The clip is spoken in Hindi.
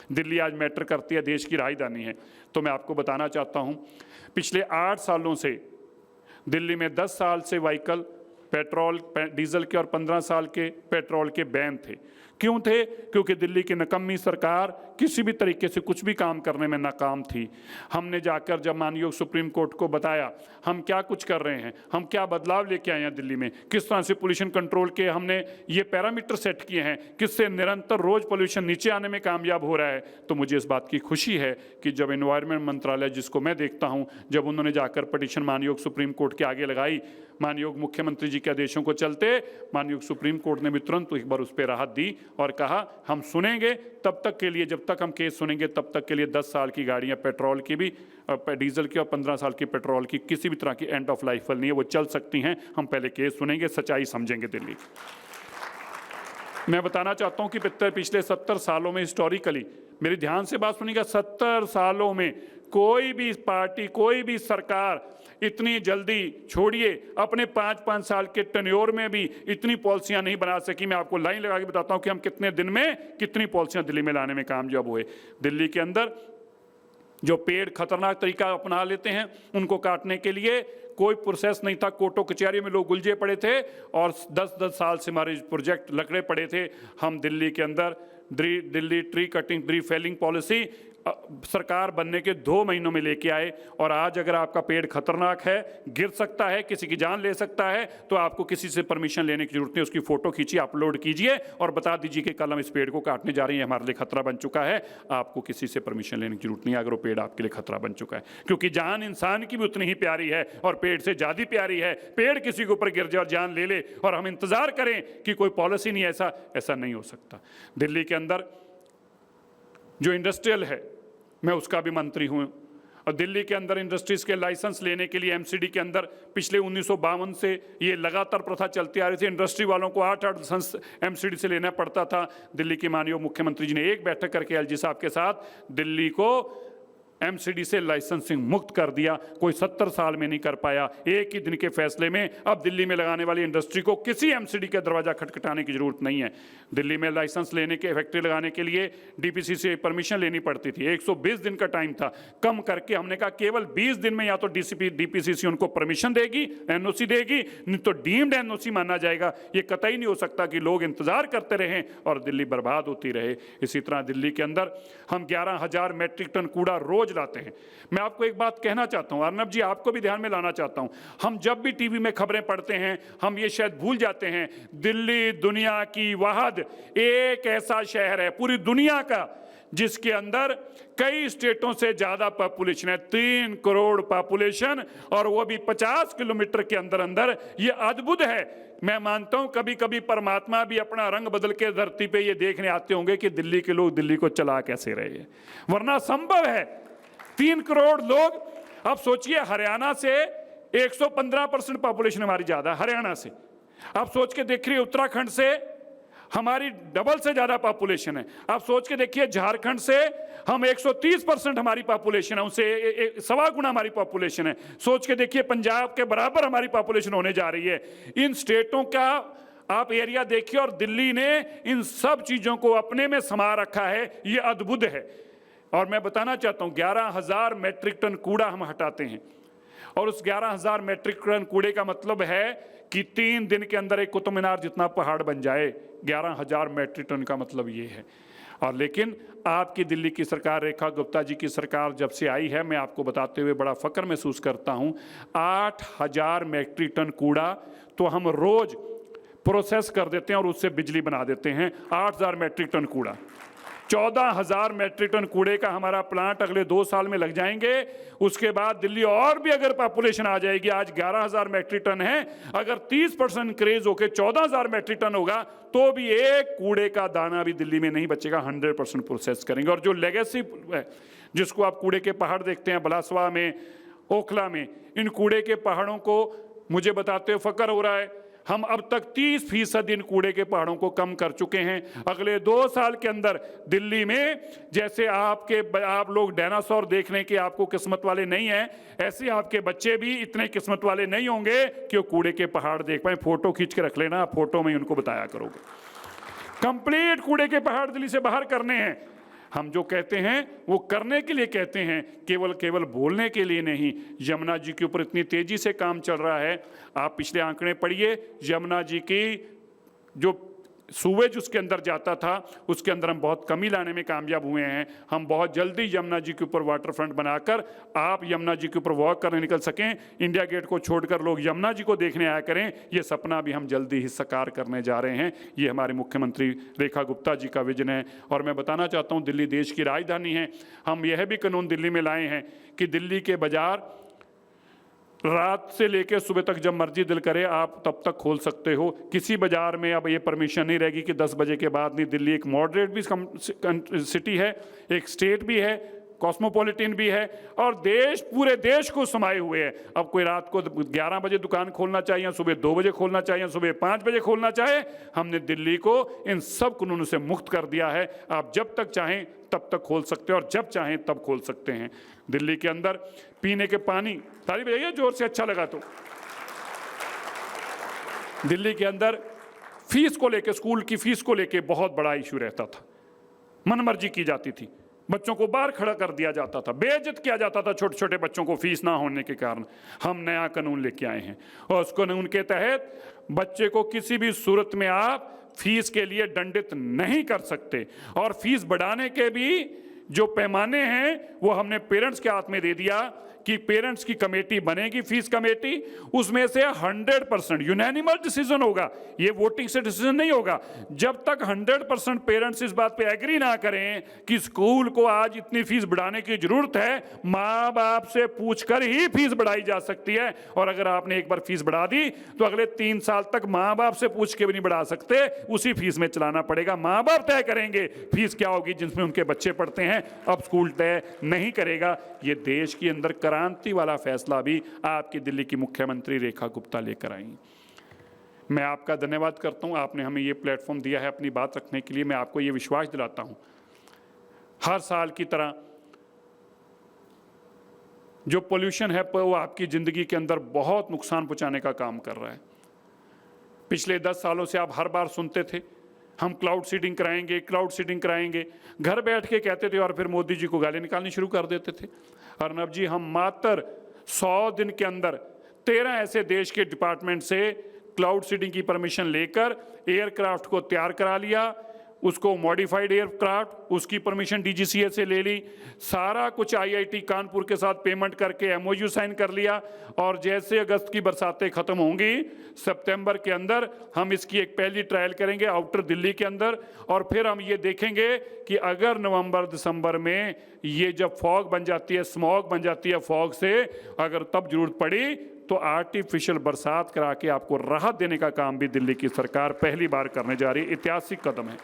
दिल्ली आज मैटर करती है, देश की राजधानी है। तो मैं आपको बताना चाहता हूँ, पिछले 8 सालों से दिल्ली में 10 साल से व्हीकल पेट्रोल डीजल के और 15 साल के पेट्रोल के बैन थे। क्यों थे? क्योंकि दिल्ली की नकम्मी सरकार किसी भी तरीके से कुछ भी काम करने में नाकाम थी। हमने जाकर जब माननीय सुप्रीम कोर्ट को बताया हम क्या कुछ कर रहे हैं, हम क्या बदलाव लेके आए हैं दिल्ली में, किस तरह से पोल्यूशन कंट्रोल के हमने ये पैरामीटर सेट किए हैं, किससे निरंतर रोज पोल्यूशन नीचे आने में कामयाब हो रहा है, तो मुझे इस बात की खुशी है कि जब एनवायरनमेंट मंत्रालय, जिसको मैं देखता हूँ, जब उन्होंने जाकर पिटीशन माननीय सुप्रीम कोर्ट के आगे लगाई, माननीय मुख्यमंत्री जी के आदेशों को चलते माननीय सुप्रीम कोर्ट ने भी तुरंत एक बार उस पर राहत दी और कहा हम सुनेंगे तब तक के लिए, जब तक हम केस सुनेंगे तब तक के लिए 10 साल की गाड़ियां पेट्रोल की भी, डीजल की और 15 साल की पेट्रोल की किसी भी तरह की एंड ऑफ लाइफ नहीं है, वो चल सकती हैं। हम पहले केस सुनेंगे, सच्चाई समझेंगे दिल्ली। मैं बताना चाहता हूं कि पिछले 70 सालों में हिस्टोरिकली, मेरी ध्यान से बात सुनिएगा, 70 सालों में कोई भी पार्टी, कोई भी सरकार इतनी जल्दी, छोड़िए अपने 5-5 साल के टेन्योर में भी इतनी पॉलिसियां नहीं बना सकी। मैं आपको लाइन लगा के बताता हूं कि हम कितने दिन में कितनी पॉलिसियां दिल्ली में लाने में कामयाब हुए। दिल्ली के अंदर जो पेड़ खतरनाक तरीका अपना लेते हैं उनको काटने के लिए कोई प्रोसेस नहीं था, कोर्टों कचहरी में लोग उलझे पड़े थे और 10-10 साल से हमारे प्रोजेक्ट लकड़े पड़े थे। हम दिल्ली के अंदर Delhi tree cutting tree felling policy सरकार बनने के 2 महीनों में लेके आए, और आज अगर आपका पेड़ खतरनाक है, गिर सकता है, किसी की जान ले सकता है, तो आपको किसी से परमिशन लेने की जरूरत नहीं। उसकी फोटो खींचिए, अपलोड कीजिए और बता दीजिए कि कल हम इस पेड़ को काटने जा रहे हैं, हमारे लिए खतरा बन चुका है। आपको किसी से परमिशन लेने की जरूरत नहीं है अगर वो पेड़ आपके लिए खतरा बन चुका है, क्योंकि जान इंसान की भी उतनी ही प्यारी है और पेड़ से ज़्यादा प्यारी है। पेड़ किसी के ऊपर गिर जाए और जान ले ले और हम इंतजार करें कि कोई पॉलिसी नहीं, ऐसा नहीं हो सकता। दिल्ली के अंदर जो इंडस्ट्रियल है, मैं उसका भी मंत्री हूँ, और दिल्ली के अंदर इंडस्ट्रीज़ के लाइसेंस लेने के लिए एमसीडी के अंदर पिछले 1952 से ये लगातार प्रथा चलती आ रही थी। इंडस्ट्री वालों को 8-8 लाइसेंस एमसीडी से लेना पड़ता था। दिल्ली के माननीय मुख्यमंत्री जी ने एक बैठक करके एलजी साहब के साथ दिल्ली को एमसीडी से लाइसेंसिंग मुक्त कर दिया। कोई 70 साल में नहीं कर पाया। एक ही दिन के फैसले में अब दिल्ली में लगाने वाली इंडस्ट्री को किसी एमसीडी का दरवाजा खटखटाने की जरूरत नहीं है। दिल्ली में लाइसेंस लेने के, फैक्ट्री लगाने के लिए डीपीसी से परमिशन लेनी पड़ती थी, 120 दिन का टाइम था, कम करके हमने कहा केवल 20 दिन में या तो डीपीसीसी उनको परमिशन देगी, एनओसी देगी, नहीं तो डीम्ड एनओसी माना जाएगा। ये कतई नहीं हो सकता कि लोग इंतजार करते रहें और दिल्ली बर्बाद होती रहे। इसी तरह दिल्ली के अंदर हम 11,000 मैट्रिक टन कूड़ा रोज लाते हैं। मैं आपको एक बात कहना चाहता हूं, अर्नब जी, आपको भी ध्यान में लाना चाहता हूं, हम जब भी टीवी में खबरें पढ़ते हैं हम ये शायद भूल जाते हैं, दिल्ली दुनिया की वाहिद एक ऐसा शहर है पूरी दुनिया का जिसके अंदर कई स्टेटों से ज्यादा पॉपुलेशन है, 3 करोड़ पॉपुलेशन, और वो भी 50 किलोमीटर के अंदर अंदर। ये अद्भुत है। मैं मानता हूं कभी कभी परमात्मा भी अपना रंग बदल के धरती पे ये देखने आते होंगे कि दिल्ली के लोग दिल्ली को चला कैसे रहे हैं, वरना संभव है 3 करोड़ लोग। अब सोचिए हरियाणा से 115% पॉपुलेशन हमारी ज्यादा, हरियाणा से। आप सोच के देखिए उत्तराखंड से हमारी डबल से ज्यादा पॉपुलेशन है। आप सोच के देखिए झारखंड से हम 130% हमारी पॉपुलेशन है, उनसे 1.25 गुना हमारी पॉपुलेशन है। सोच के देखिए पंजाब के बराबर हमारी पॉपुलेशन होने जा रही है। इन स्टेटों का आप एरिया देखिए और दिल्ली ने इन सब चीजों को अपने में समा रखा है। ये अद्भुत है। और मैं बताना चाहता हूं 11,000 मैट्रिक टन कूड़ा हम हटाते हैं, और उस 11,000 मैट्रिक टन कूड़े का मतलब है कि 3 दिन के अंदर एक कुतुब मीनार जितना पहाड़ बन जाए। 11,000 मैट्रिक टन का मतलब ये है। और लेकिन आपकी दिल्ली की सरकार, रेखा गुप्ता जी की सरकार जब से आई है, मैं आपको बताते हुए बड़ा फक्र महसूस करता हूं, 8,000 मैट्रिक टन कूड़ा तो हम रोज प्रोसेस कर देते हैं और उससे बिजली बना देते हैं। 8,000 मैट्रिक टन कूड़ा, 14,000 मैट्रिक टन कूड़े का हमारा प्लांट अगले 2 साल में लग जाएंगे। उसके बाद दिल्ली और भी अगर पॉपुलेशन आ जाएगी, आज 11,000 मैट्रिक टन है, अगर 30% इंक्रीज होकर 14,000 मैट्रिक टन होगा तो भी एक कूड़े का दाना भी दिल्ली में नहीं बचेगा। 100% प्रोसेस करेंगे। और जो लेगेसी है, जिसको आप कूड़े के पहाड़ देखते हैं बलासवा में, ओखला में, इन कूड़े के पहाड़ों को मुझे बताते हुए फक्र हो रहा है, हम अब तक 30% इन कूड़े के पहाड़ों को कम कर चुके हैं। अगले 2 साल के अंदर दिल्ली में, जैसे आप लोग डायनासोर देखने के आपको किस्मत वाले नहीं हैं, ऐसे आपके बच्चे भी इतने किस्मत वाले नहीं होंगे कि वो कूड़े के पहाड़ देख पाए। फोटो खींच के रख लेना, फोटो में उनको बताया करोगे। कंप्लीट कूड़े के पहाड़ दिल्ली से बाहर करने हैं। हम जो कहते हैं वो करने के लिए कहते हैं, केवल बोलने के लिए नहीं। यमुना जी के ऊपर इतनी तेजी से काम चल रहा है, आप पिछले आंकड़े पढ़िए। यमुना जी की जो सूवेज उसके अंदर जाता था, उसके अंदर हम बहुत कमी लाने में कामयाब हुए हैं। हम बहुत जल्दी यमुना जी के ऊपर वाटर फ्रंट बनाकर आप यमुना जी के ऊपर वॉक करने निकल सकें, इंडिया गेट को छोड़कर लोग यमुना जी को देखने आया करें, ये सपना भी हम जल्दी ही साकार करने जा रहे हैं। ये हमारे मुख्यमंत्री रेखा गुप्ता जी का विजन है। और मैं बताना चाहता हूँ, दिल्ली देश की राजधानी है। हम यह भी कानून दिल्ली में लाए हैं कि दिल्ली के बाजार रात से लेकर सुबह तक जब मर्जी दिल करे आप तब तक खोल सकते हो। किसी बाजार में अब ये परमिशन नहीं रहेगी कि 10 बजे के बाद नहीं। दिल्ली एक मॉडरेट भी सिटी है, एक स्टेट भी है, कॉस्मोपॉलिटन भी है और पूरे देश को समाये हुए है। अब कोई रात को 11 बजे दुकान खोलना चाहिए या सुबह 2 बजे खोलना चाहिए या सुबह 5 बजे खोलना चाहे, हमने दिल्ली को इन सब कानूनों से मुक्त कर दिया है। आप जब तक चाहें तब तक खोल सकते हैं और जब चाहें तब खोल सकते हैं। दिल्ली के अंदर पीने के पानी, ताली बजाइए जोर से, अच्छा लगा तो। दिल्ली के अंदर फीस को लेके, स्कूल की फीस को लेके बहुत बड़ा इशू रहता था, मनमर्जी की जाती थी, बच्चों को बाहर खड़ा कर दिया जाता था, बेइज्जत किया जाता था छोटे छोटे बच्चों को फीस ना होने के कारण। हम नया कानून लेके आए हैं और उस कानून के तहत बच्चे को किसी भी सूरत में आप फीस के लिए दंडित नहीं कर सकते। और फीस बढ़ाने के भी जो पैमाने हैं वो हमने पेरेंट्स के हाथ में दे दिया कि पेरेंट्स की कमेटी बनेगी, फीस कमेटी, उसमें से 100% यूनानिमस डिसीजन होगा। ये वोटिंग से डिसीजन नहीं होगा। जब तक 100% पेरेंट्स इस बात पे एग्री ना करें कि स्कूल को आज इतनी फीस बढ़ाने की जरूरत है, माँ बाप से पूछकर ही फीस बढ़ाई जा सकती है। और अगर आपने एक बार फीस बढ़ा दी तो अगले 3 साल तक माँ बाप से पूछ के भी नहीं बढ़ा सकते, उसी फीस में चलाना पड़ेगा। माँ बाप तय करेंगे फीस क्या होगी जिसमें उनके बच्चे पढ़ते हैं, अब स्कूल तय नहीं करेगा। ये देश के अंदर क्रांति वाला फैसला भी आपकी दिल्ली की मुख्यमंत्री रेखा गुप्ता लेकर आई। मैं आपका धन्यवाद करता हूं, आपने हमें ये प्लेटफॉर्म दिया है अपनी बात रखने के लिए। मैं आपको ये विश्वास दिलाता हूं, हर साल की तरह जो पोल्यूशन है वो आपकी जिंदगी के अंदर बहुत नुकसान पहुंचाने का काम कर रहा है। पिछले 10 सालों से आप हर बार सुनते थे हम क्लाउड सीडिंग कराएंगे, क्लाउड सीडिंग कराएंगे, घर बैठ के कहते थे और फिर मोदी जी को गाली निकालनी शुरू कर देते थे। अर्नब जी, हम मात्र 100 दिन के अंदर 13 ऐसे देश के डिपार्टमेंट से क्लाउड सीडिंग की परमिशन लेकर एयरक्राफ्ट को तैयार करा लिया, उसको मॉडिफाइड एयरक्राफ्ट, उसकी परमिशन डीजीसीए से ले ली, सारा कुछ आईआईटी कानपुर के साथ पेमेंट करके एमओयू साइन कर लिया। और जैसे अगस्त की बरसातें खत्म होंगी, सितंबर के अंदर हम इसकी एक पहली ट्रायल करेंगे आउटर दिल्ली के अंदर। और फिर हम ये देखेंगे कि अगर नवंबर दिसंबर में ये जब फॉग बन जाती है, स्मॉग बन जाती है फॉग से, अगर तब जरूरत पड़ी तो आर्टिफिशियल बरसात करा के आपको राहत देने का काम भी दिल्ली की सरकार पहली बार करने जा रही है। ऐतिहासिक कदम है।